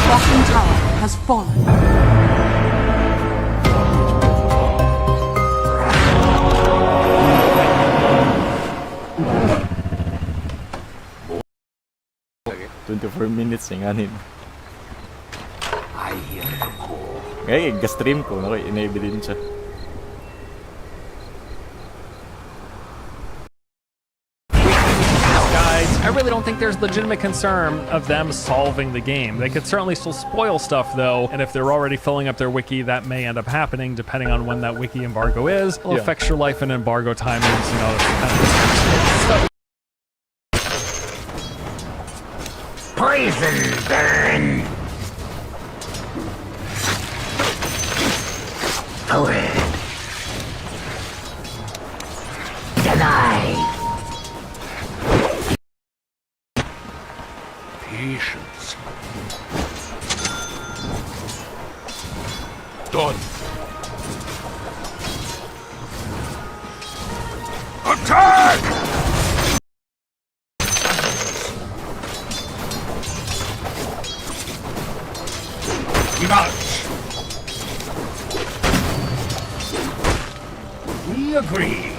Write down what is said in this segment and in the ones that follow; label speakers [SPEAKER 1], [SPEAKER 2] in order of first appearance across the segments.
[SPEAKER 1] Walking Tower has fallen.
[SPEAKER 2] ...24 minutes yung anin.
[SPEAKER 3] I hear the call.
[SPEAKER 2] Ngayon, ga-stream ko. Enable din siya.
[SPEAKER 4] Guys, I really don't think there's legitimate concern of them solving the game. They could certainly still spoil stuff, though, and if they're already filling up their wiki, that may end up happening, depending on when that wiki embargo is. It'll affect your life and embargo timings, you know. So
[SPEAKER 3] Poison burn. Forward. Denied. Patience. Done. Attack! We agree.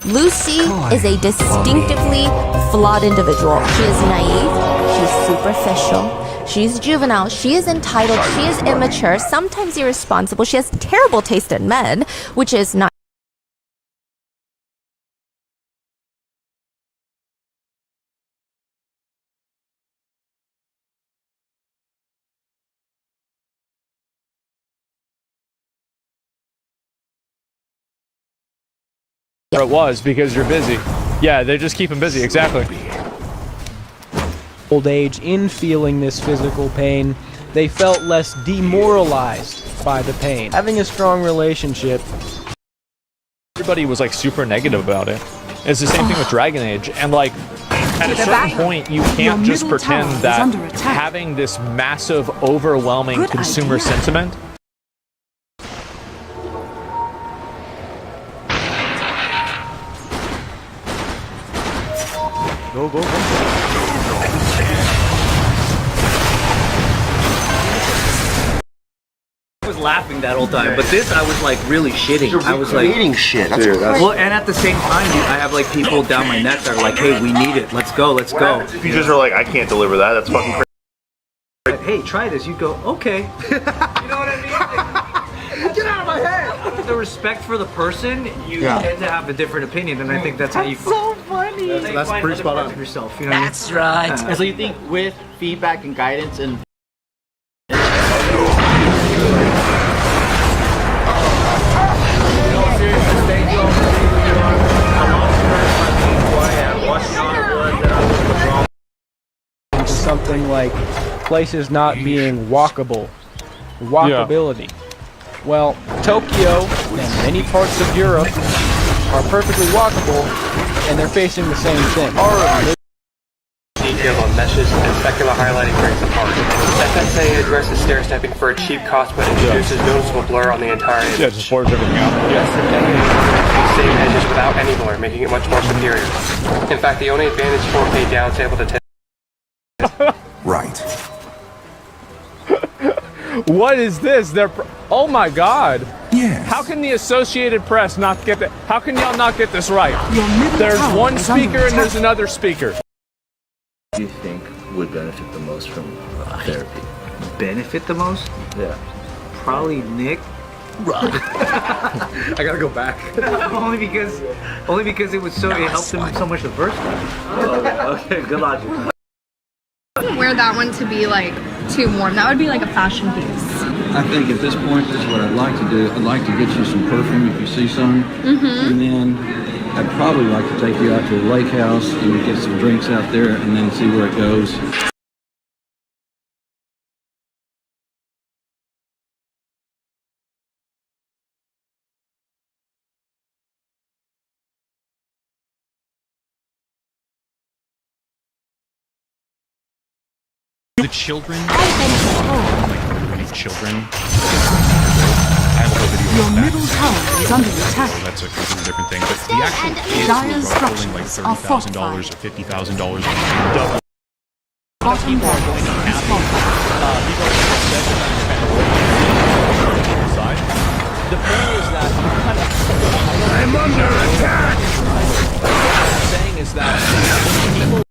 [SPEAKER 5] Lucy is a distinctively flawed individual. She is naive, she's superficial, she's juvenile, she is entitled, she is immature, sometimes irresponsible, she has terrible taste in men, which is not.
[SPEAKER 4] it was because you're busy. Yeah, they just keep them busy, exactly.
[SPEAKER 6] Old age, in feeling this physical pain, they felt less demoralized by the pain. Having a strong relationship.
[SPEAKER 4] Everybody was like super negative about it. It's the same thing with Dragon Age, and like at a certain point you can't just pretend that having this massive, overwhelming consumer sentiment
[SPEAKER 2] Go, go, go.
[SPEAKER 7] I was laughing that whole time, but this I was like really shitting. I was like
[SPEAKER 3] eating shit. That's
[SPEAKER 7] well, and at the same time, dude, I have like people down my neck that are like, "Hey, we need it. Let's go, let's go."
[SPEAKER 8] If you just are like, I can't deliver that. That's fucking crazy.
[SPEAKER 7] Hey, try this. You go, okay. You know what I mean? Get out of my head. The respect for the person, you tend to have a different opinion, and I think that's how you. So funny.
[SPEAKER 8] That's pretty spot on.
[SPEAKER 7] Yourself, you know.
[SPEAKER 3] That's right.
[SPEAKER 7] And so you think with feedback and guidance and.
[SPEAKER 6] Something like places not being walkable, walkability. Well, Tokyo and many parts of Europe are perfectly walkable, and they're facing the same thing.
[SPEAKER 9] Detail on meshes and specular highlighting brings apart. FSA addresses stair stepping for a cheap cost but introduces noticeable blur on the entire image.
[SPEAKER 2] Yeah, it just blurs everything out.
[SPEAKER 9] Yes, same edges without any blur, making it much more superior. In fact, the only advantage 4K down is able to take.
[SPEAKER 3] Right.
[SPEAKER 4] What is this? Oh my god.
[SPEAKER 3] Yes.
[SPEAKER 4] How can the Associated Press not get that? How can y'all not get this right? There's one speaker and there's another speaker.
[SPEAKER 7] What do you think would benefit the most from therapy? Benefit the most?
[SPEAKER 3] Yeah.
[SPEAKER 7] Probably Nick.
[SPEAKER 8] I gotta go back.
[SPEAKER 7] only because it was so it helped him so much the first time. Oh, okay, good logic.
[SPEAKER 10] Wear that one to be like too warm. That would be like a fashion piece.
[SPEAKER 11] I think at this point, this is what I'd like to do. I'd like to get you some perfume if you see some, and then I'd probably like to take you out to the lake house and get some drinks out there, and then see where it goes.
[SPEAKER 4] The children.
[SPEAKER 12] children. I have a whole video
[SPEAKER 1] Your
[SPEAKER 12] on that.
[SPEAKER 1] middle tower is under attack.
[SPEAKER 12] So that's a completely different thing. But the actual kids
[SPEAKER 1] Dire
[SPEAKER 12] who are rolling like
[SPEAKER 1] structures are
[SPEAKER 12] $30,000 or $50,000 double.
[SPEAKER 1] Bottom barracks has fallen.
[SPEAKER 6] The thing is that
[SPEAKER 3] I'm under attack!
[SPEAKER 6] what I'm saying is that people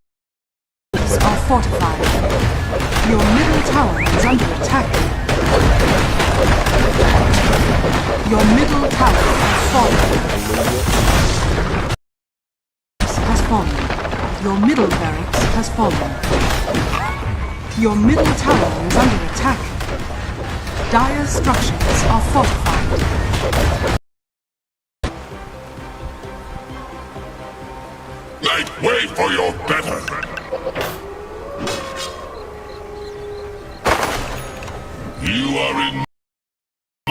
[SPEAKER 1] Are fortified. Your middle tower is under attack. Your middle tower has fallen. Your middle barracks has fallen. Your middle tower is under attack. Dire structures are fortified.
[SPEAKER 3] Make way for your better! You are in...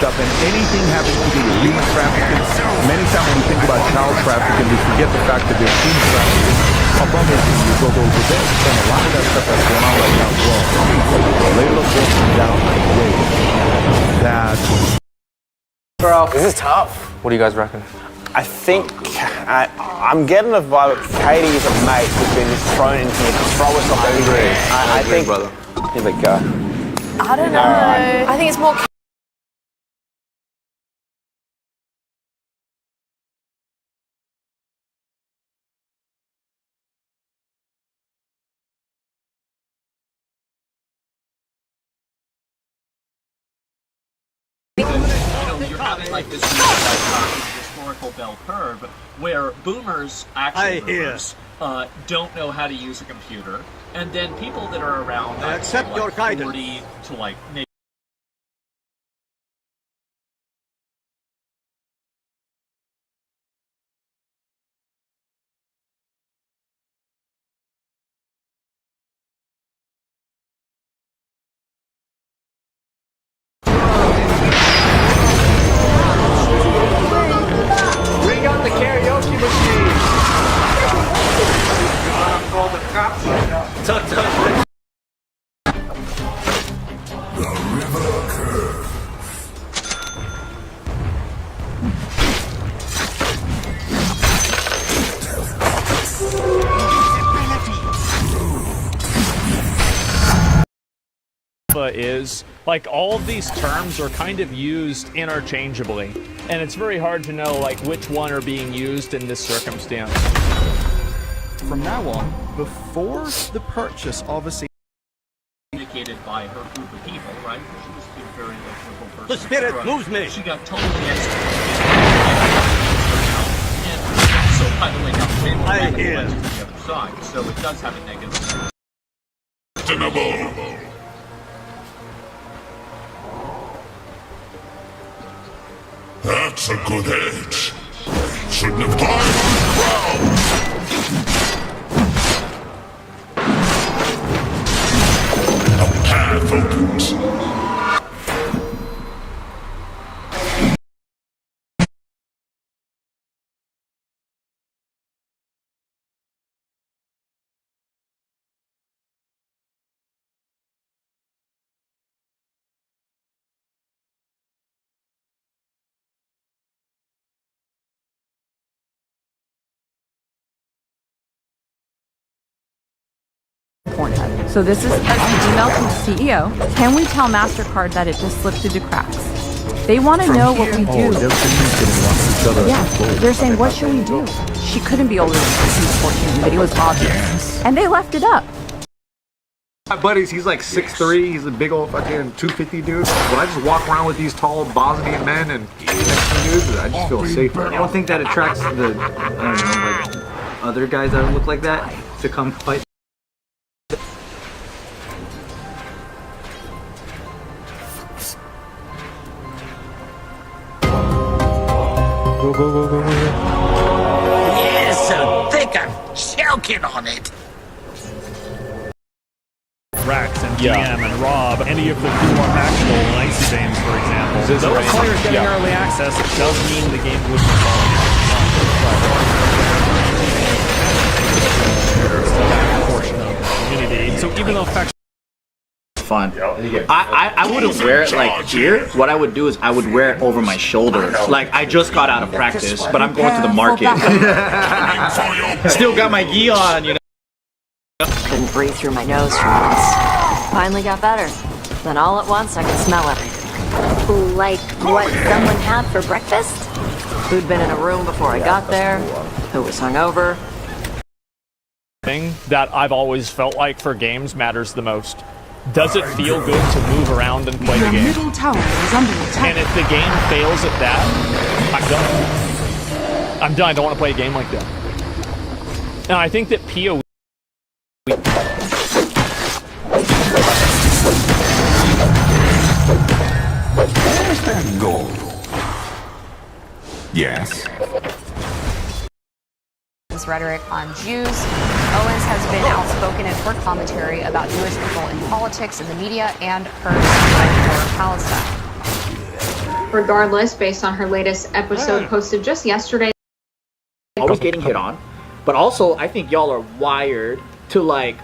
[SPEAKER 13] And anything having to do with human trafficking, many times when we think about child trafficking, we forget the fact that there's human trafficking above it when you go over there. And a lot of that stuff that's going on right now as well. Layla broken down the way that...
[SPEAKER 14] Bro, this is tough. What do you guys reckon? I think I'm getting the vibe that Katie is a mate who's been just thrown in here to throw us off everything. I think, brother. Here we go.
[SPEAKER 5] I don't know. I think it's more.
[SPEAKER 7] You're having like this historical bell curve where boomers, actual boomers, don't know how to use a computer, and then people that are around
[SPEAKER 15] I accept
[SPEAKER 7] like
[SPEAKER 15] your guidance.
[SPEAKER 7] 40 to like maybe
[SPEAKER 15] bring out the karaoke machine.
[SPEAKER 7] call the cops. Tut tut.
[SPEAKER 4] Is like all of these terms are kind of used interchangeably, and it's very hard to know like which one are being used in this circumstance.
[SPEAKER 15] From now on, before the purchase of a seat,
[SPEAKER 7] Indicated by her group of people, right? She was a very liberal person.
[SPEAKER 15] The spirit moves me.
[SPEAKER 7] She got totally excluded. And so, by the way, got way more negative to the other side. So it does have a negative.
[SPEAKER 3] That's a good edge. Shouldn't have died on the ground! A path opens.
[SPEAKER 16] So this is an email from the CEO. Can we tell MasterCard that it just slipped through the cracks? They want to know what we do. Yeah, they're saying, what should we do? She couldn't be older than 14. The video was obvious. And they left it up.
[SPEAKER 17] My buddies, he's like 6'3", he's a big old fucking 250 dude. When I just walk around with these tall Bosnian men and Mexican dudes, I just feel safer.
[SPEAKER 7] I don't think that attracts the, I don't know, like other guys that look like that to come fight.
[SPEAKER 15] Go, go, go, go, go.
[SPEAKER 3] Yes, so thick I'm choking on it.
[SPEAKER 4] Rex and GM and Rob, any of the Blue Actual and Icy Veins, for example. Those players getting early access, it does mean the game would be falling portion of the community. So even though Faction
[SPEAKER 18] fun. I wouldn't wear it like here. What I would do is I would wear it over my shoulder. Like I just got out of practice, but I'm going to the market. Still got my gi on, you know.
[SPEAKER 19] Couldn't breathe through my nose for months. Finally got better. Then all at once I could smell everything.
[SPEAKER 5] Like what someone had for breakfast?
[SPEAKER 19] Who'd been in a room before I got there? Who was hungover?
[SPEAKER 4] Thing that I've always felt like for games matters the most. Does it feel good to move around and play the game?
[SPEAKER 1] Middle tower is under attack.
[SPEAKER 4] And if the game fails at that, I'm done. I'm done. I don't want to play a game like that. And I think that PoE.
[SPEAKER 3] Where's that gold? Yes.
[SPEAKER 20] Rhetoric on Jews. Owens has been outspoken in her commentary about Jewish people in politics, in the media, and her support for Palestine.
[SPEAKER 21] Regardless, based on her latest episode posted just yesterday.
[SPEAKER 18] Always getting hit on, but also I think y'all are wired to like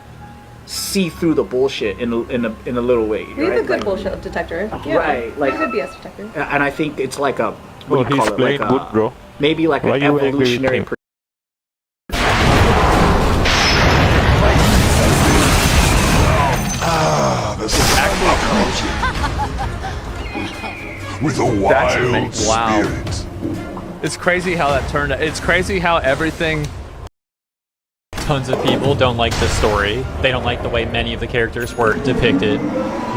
[SPEAKER 18] see through the bullshit in a little way.
[SPEAKER 22] We have
[SPEAKER 18] right?
[SPEAKER 22] a good bullshit detector. Yeah,
[SPEAKER 18] right, like
[SPEAKER 22] we have a BS detector.
[SPEAKER 18] And I think it's like a what do you
[SPEAKER 2] he's
[SPEAKER 18] call it?
[SPEAKER 2] playing
[SPEAKER 18] Like
[SPEAKER 2] good, bro.
[SPEAKER 18] Maybe like
[SPEAKER 2] Why
[SPEAKER 18] an
[SPEAKER 2] you angry with
[SPEAKER 18] evolutionary.
[SPEAKER 2] him?
[SPEAKER 3] The approaching with a wild spirit.
[SPEAKER 23] It's crazy how that turned out. It's crazy how everything. Tons of people don't like the story. They don't like the way many of the characters were depicted.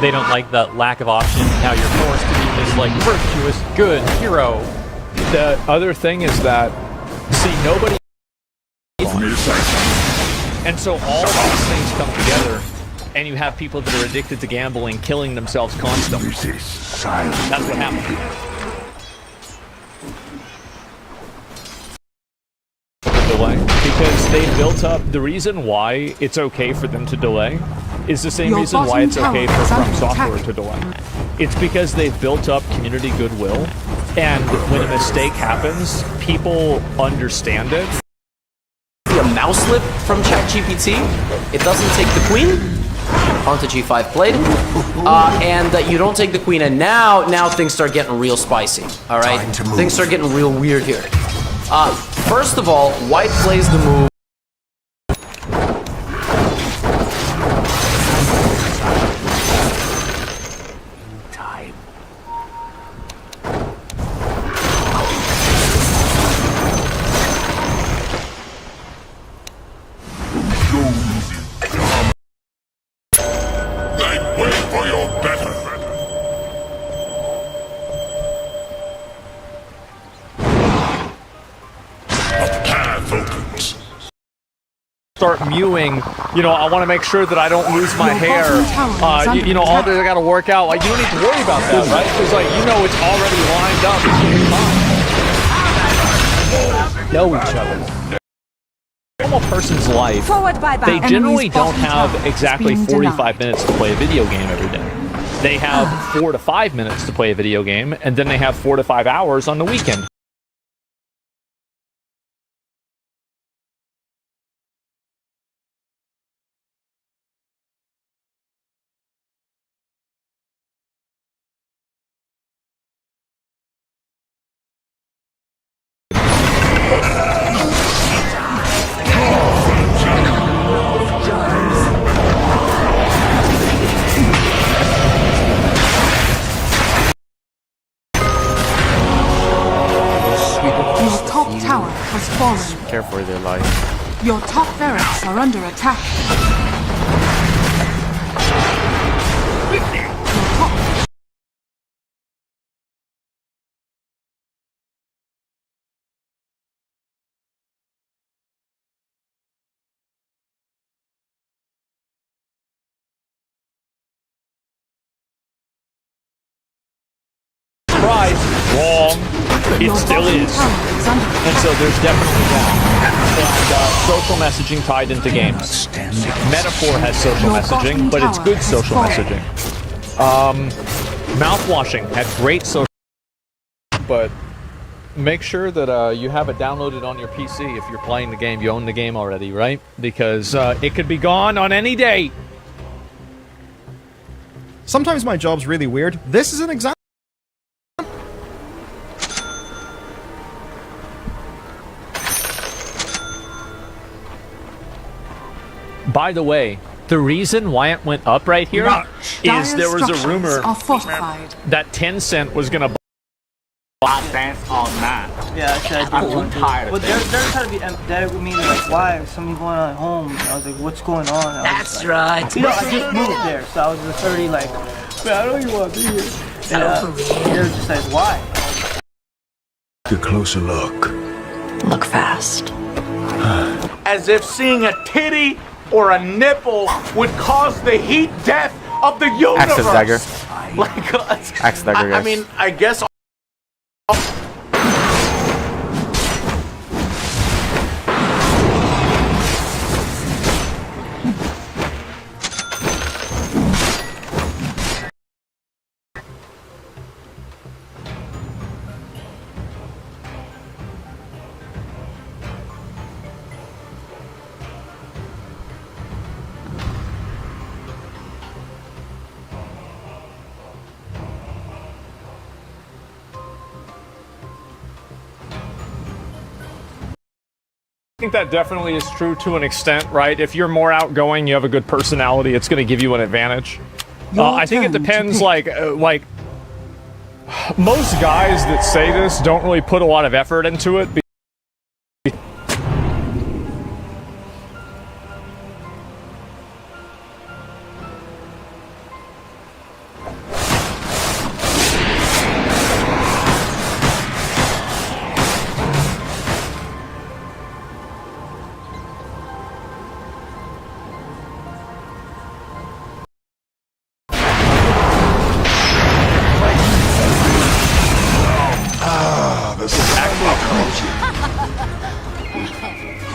[SPEAKER 23] They don't like the lack of options. How you're forced to be this like virtuous, good hero.
[SPEAKER 4] The other thing is that, see, nobody. And so all of these things come together, and you have people that are addicted to gambling, killing themselves constantly. That's what happens. Delay, because they built up. The reason why it's okay for them to delay is the same reason why it's okay for From Software to delay. It's because they've built up community goodwill, and when a mistake happens, people understand it.
[SPEAKER 24] A mouse slip from ChatGPT. It doesn't take the queen onto G5 played, and you don't take the queen, and now things start getting real spicy. All right, things start getting real weird here. First of all, white plays the move.
[SPEAKER 4] Start mewing, I want to make sure that I don't lose my hair. All that I got to work out. Like, you don't need to worry about that, right? Because, it's already lined up. It's know each other. A normal person's life, they generally don't have exactly 45 minutes to play a video game every day. They have 4 to 5 minutes to play a video game, and then they have 4 to 5 hours on the weekend.
[SPEAKER 2] Care for their life.
[SPEAKER 1] Your top barracks are under attack.
[SPEAKER 4] Surprise! Wrong. It still is. And so there's definitely that. And social messaging tied into games. Metaphor has social messaging, but it's good social messaging. Mouthwashing had great social, but make sure that you have it downloaded on your PC if you're playing the game. You own the game already, right? Because it could be gone on any day.
[SPEAKER 15] Sometimes my job's really weird. This is an example.
[SPEAKER 8] By the way, the reason why it went up right here is there was a rumor that Tencent was going to
[SPEAKER 18] dance all night.
[SPEAKER 9] Yeah,
[SPEAKER 18] I'm tired
[SPEAKER 9] but
[SPEAKER 18] of
[SPEAKER 9] they're trying to be empathetic with me. They're like, why is something going on at home? I was like, what's going on?
[SPEAKER 24] That's right.
[SPEAKER 9] You know, I just moved there, so I was just already like, man, I don't even want to be here. And they're just like, why?
[SPEAKER 3] A closer look.
[SPEAKER 19] Look fast.
[SPEAKER 18] As if seeing a titty or a nipple would cause the heat death of the universe.
[SPEAKER 2] Axis dagger.
[SPEAKER 18] Like,
[SPEAKER 2] Axis dagger, guys.
[SPEAKER 18] I mean, I guess.
[SPEAKER 8] I think that definitely is true to an extent, right? If you're more outgoing, you have a good personality, it's going to give you an advantage. I think it depends, like most guys that say this don't really put a lot of effort into it.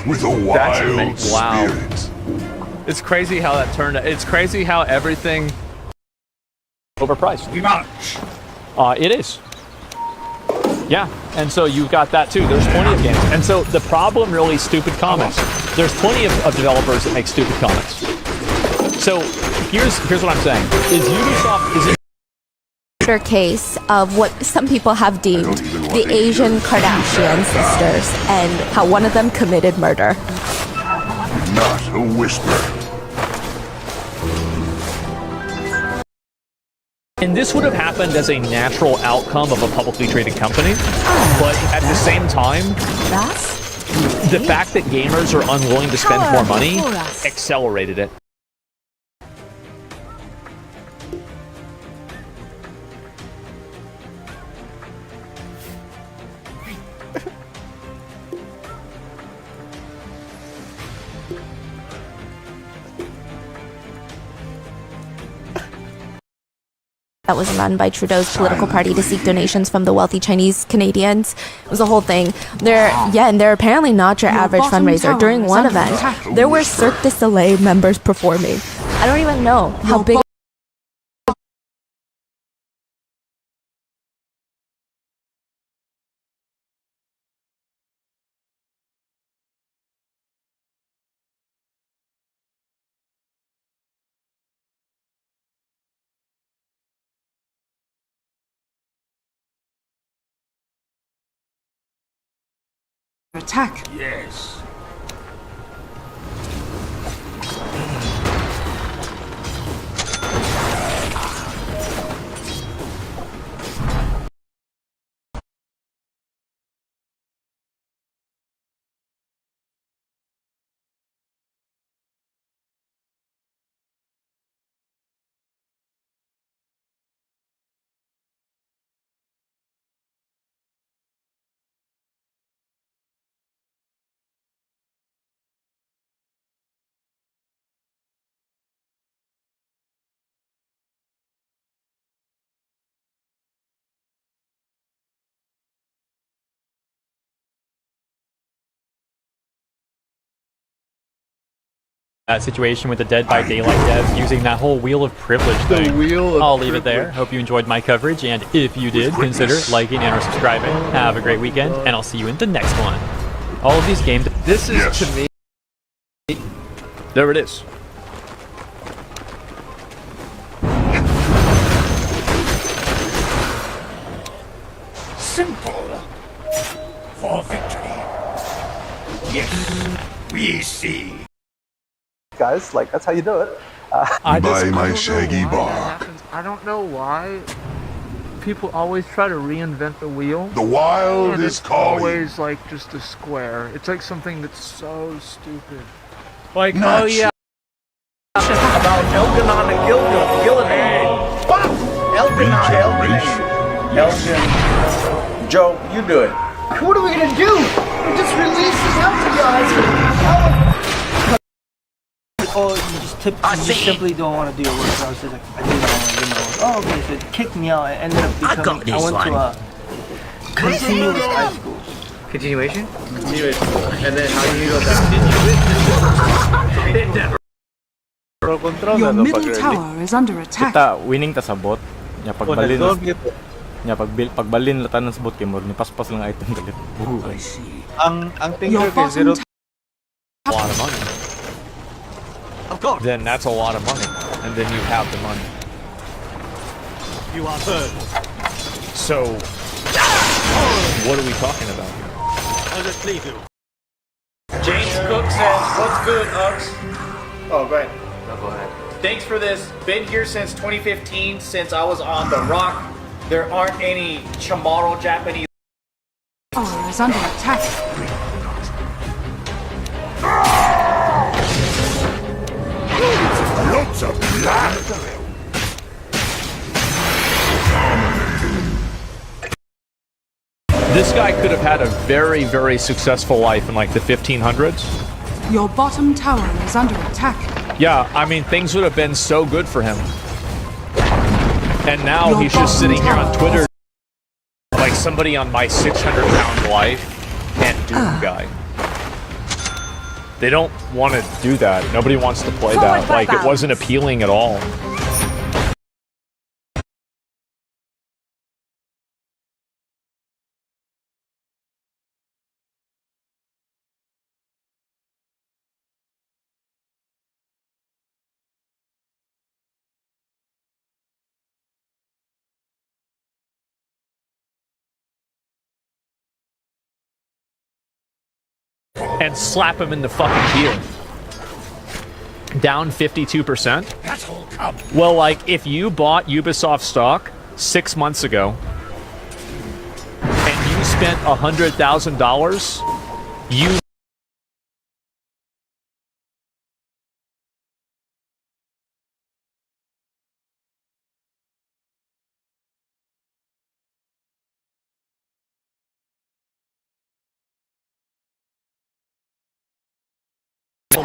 [SPEAKER 3] With a wild spirit.
[SPEAKER 8] It's crazy how that turned out. It's crazy how everything overpriced. It is. Yeah, and so you've got that too. There's plenty of games. And so the problem really is stupid comments. There's plenty of developers that make stupid comments. So here's what I'm saying. Is Ubisoft is
[SPEAKER 5] case of what some people have deemed the Asian Kardashian sisters and how one of them committed murder.
[SPEAKER 3] Not a whisper.
[SPEAKER 8] And this would have happened as a natural outcome of a publicly traded company, but at the same time, the fact that gamers are unwilling to spend more money accelerated it.
[SPEAKER 5] That was run by Trudeau's political party to seek donations from the wealthy Chinese Canadians. It was a whole thing. And they're apparently not your average fundraiser. During one event, there were Cirque du Soleil members performing. I don't even know how big.
[SPEAKER 1] Attack.
[SPEAKER 3] Yes.
[SPEAKER 23] That situation with the Dead by Daylight devs using that whole Wheel of Privilege thing. I'll leave it there. Hope you enjoyed my coverage, and if you did, consider liking and or subscribing. Have a great weekend, and I'll see you in the next one. All of these games.
[SPEAKER 6] This is to me. There it is.
[SPEAKER 14] guys. Like, that's how you do it.
[SPEAKER 3] By my shaggy bar.
[SPEAKER 6] I don't know why people always try to reinvent the wheel.
[SPEAKER 3] The wild
[SPEAKER 6] and
[SPEAKER 3] is
[SPEAKER 6] it's
[SPEAKER 3] calling.
[SPEAKER 6] always like just a square. It's like something that's so stupid. Like,
[SPEAKER 3] Not
[SPEAKER 6] oh yeah.
[SPEAKER 18] About Elganon and Gilganon. Fuck! Elganon. Joe, you do it.
[SPEAKER 9] What are we gonna do? We just released this out to guys. Oh, you just simply don't want to do your work. So I was just like, I didn't want to, Oh, okay, so it kicked me out. It ended up becoming, I went to a continuous high school.
[SPEAKER 18] Continuation?
[SPEAKER 14] Continuation. And then how do you go back?
[SPEAKER 1] Your middle tower is under attack.
[SPEAKER 2] Kita winning ta sa bot. Nya pagbalin. Nya pagbalin latan sa bot kay mo ni paspas lang item galit. I see.
[SPEAKER 15] Ang
[SPEAKER 1] Your
[SPEAKER 15] thinker kay
[SPEAKER 1] bottom
[SPEAKER 15] zero.
[SPEAKER 23] A lot of money.
[SPEAKER 15] Of course.
[SPEAKER 23] Then that's a lot of money. And then you have the money.
[SPEAKER 15] You are heard.
[SPEAKER 23] So, what are we talking about here?
[SPEAKER 15] I'll just leave you.
[SPEAKER 18] James Cook says, what's good, Ux? Oh, go ahead.
[SPEAKER 14] No, go ahead.
[SPEAKER 18] Thanks for this. Been here since 2015, since I was on The Rock. There aren't any tomorrow Japanese.
[SPEAKER 1] Tower is under attack.
[SPEAKER 3] Lots of blood.
[SPEAKER 23] This guy could have had a very, very successful life in like the 1500s.
[SPEAKER 1] Your bottom tower is under attack.
[SPEAKER 23] Yeah, I mean, things would have been so good for him. And now
[SPEAKER 1] Your
[SPEAKER 23] he's just
[SPEAKER 1] bottom
[SPEAKER 23] sitting here on
[SPEAKER 1] tower
[SPEAKER 23] Twitter like somebody on my 600-pound life and Doom guy. They don't want to do that. Nobody wants to play that. Like, it wasn't appealing at all. And slap him in the fucking ear. Down 52%. Well, like, if you bought Ubisoft stock 6 months ago and you spent $100,000, you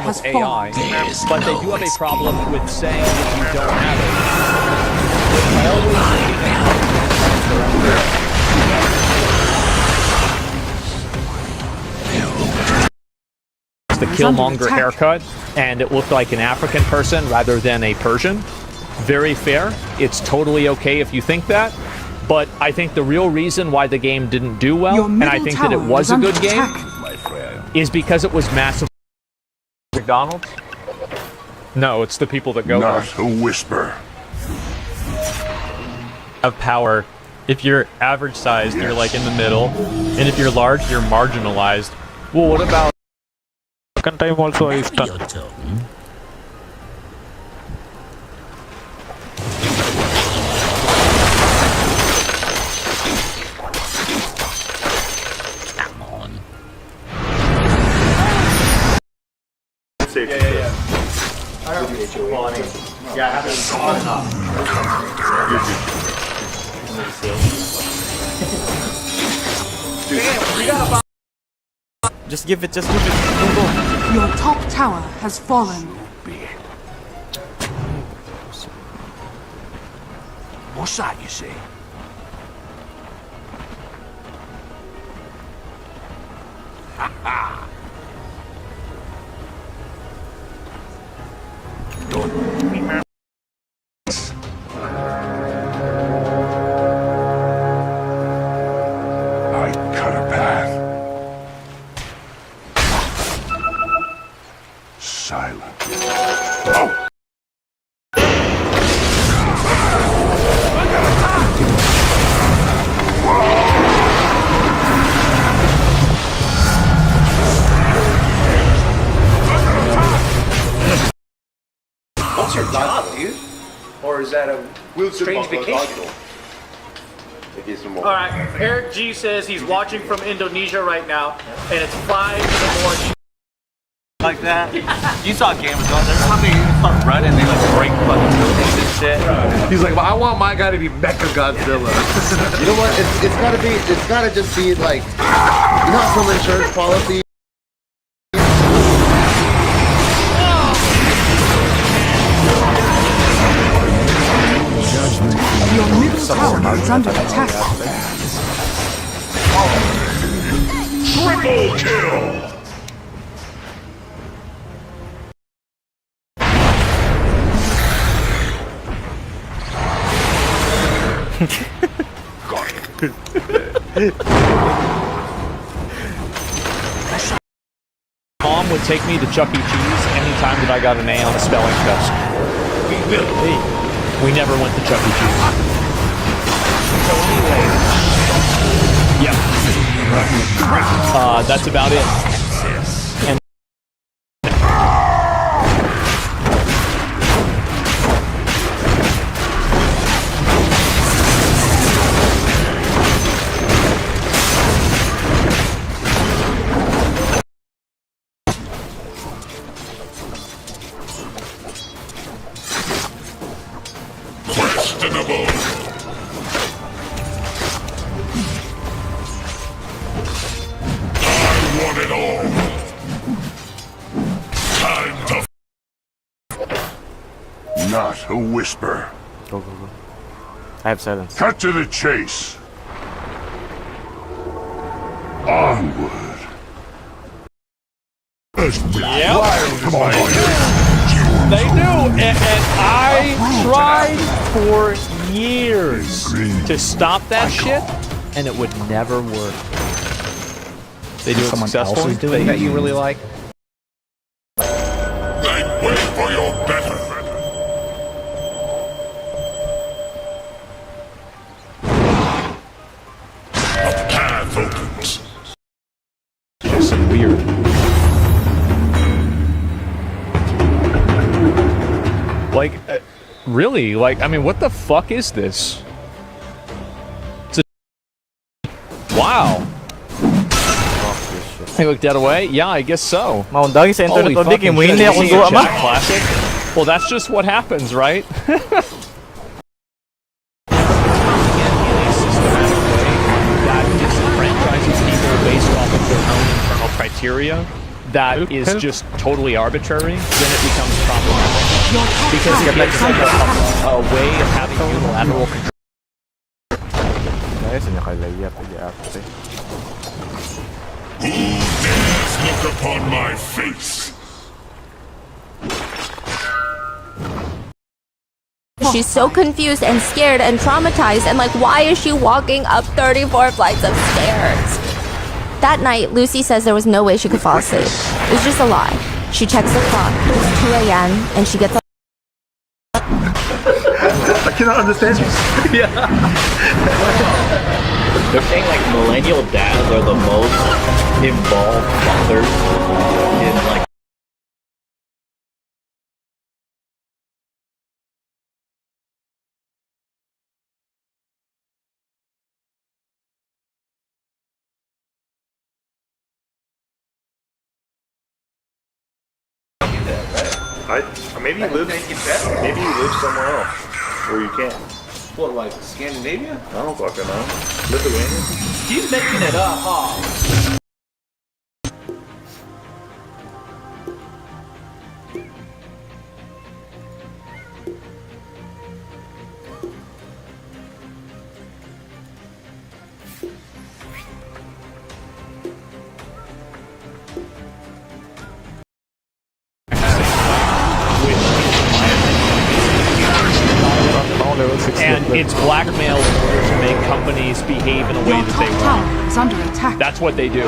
[SPEAKER 23] with AI, but they do have a problem with saying that you don't have it. The Killmonger haircut, and it looked like an African person rather than a Persian. Very fair. It's totally okay if you think that. But I think the real reason why the game didn't do well, and I think that it was a good game, is because it was massive. McDonald's? No, it's the people that go there.
[SPEAKER 3] Not a whisper.
[SPEAKER 23] Of power. If you're average sized, you're like in the middle, and if you're large, you're marginalized. Well, what about second time also is done.
[SPEAKER 18] Yeah. I don't know. Well, I mean, yeah, I have it on and off.
[SPEAKER 2] Just give it. Don't go.
[SPEAKER 1] Your top tower has fallen.
[SPEAKER 15] What's that you say? Ha ha!
[SPEAKER 3] I cut a path. Silent. Oh!
[SPEAKER 18] strange vacation. All right, Eric G says he's watching from Indonesia right now, and it's 5 in the morning.
[SPEAKER 14] Like that. You saw Game of Thrones. Every time they start running, they like break fucking buildings and shit.
[SPEAKER 17] He's like, well, I want my guy to be Mecha Godzilla.
[SPEAKER 10] You know what? It's gotta just be like, you know how some insurance policy.
[SPEAKER 1] Your middle tower is under attack.
[SPEAKER 3] Triple kill!
[SPEAKER 8] Mom would take me to Chuck E. Cheese anytime that I got an A on a spelling test. We never went to Chuck E. Cheese. Yeah. That's about it. And
[SPEAKER 3] Questionable. I want it all. Time to not a whisper.
[SPEAKER 2] Go, go, go. I have silence.
[SPEAKER 3] Cut to the chase. Onward.
[SPEAKER 8] Come on. They do, and I tried for years to stop that shit, and it would never work. They do it
[SPEAKER 6] Someone else
[SPEAKER 8] successfully.
[SPEAKER 6] is doing that you really like?
[SPEAKER 3] Make way for your better. A path opens.
[SPEAKER 8] Just some weird. Like, really? Like, I mean, what the fuck is this? It's a... Wow. He looked that away? Yeah, I guess so.
[SPEAKER 2] Maundagi sa internet
[SPEAKER 8] Holy
[SPEAKER 2] o di,
[SPEAKER 8] fucking
[SPEAKER 2] mo hindi
[SPEAKER 8] shit,
[SPEAKER 2] ako
[SPEAKER 8] you see
[SPEAKER 2] gawa
[SPEAKER 8] a
[SPEAKER 2] ma.
[SPEAKER 8] Jack Classic? Well, that's just what happens, right? That disenfranchises people based off of their own internal criteria. That is just totally arbitrary. Then it becomes problematic. Because it gives like a way of having unilateral control.
[SPEAKER 2] Guys, nakalaya pa di ate.
[SPEAKER 3] Who dares look upon my face?
[SPEAKER 5] She's so confused and scared and traumatized, and like, why is she walking up 34 flights of stairs? That night, Lucy says there was no way she could fall asleep. It was just a lie. She checks the clock. It's 2 a.m. and she gets up.
[SPEAKER 17] I cannot understand you. Yeah.
[SPEAKER 18] They're saying like millennial dads are the most involved fathers in like.
[SPEAKER 17] Maybe he lives somewhere else where you can't.
[SPEAKER 14] What, like Scandinavia?
[SPEAKER 17] I don't fucking know. Lithuania?
[SPEAKER 18] He's making it up, huh?
[SPEAKER 8] And it's blackmail in order to make companies behave in a way that they want.
[SPEAKER 1] Tower is under attack.
[SPEAKER 8] That's what they do.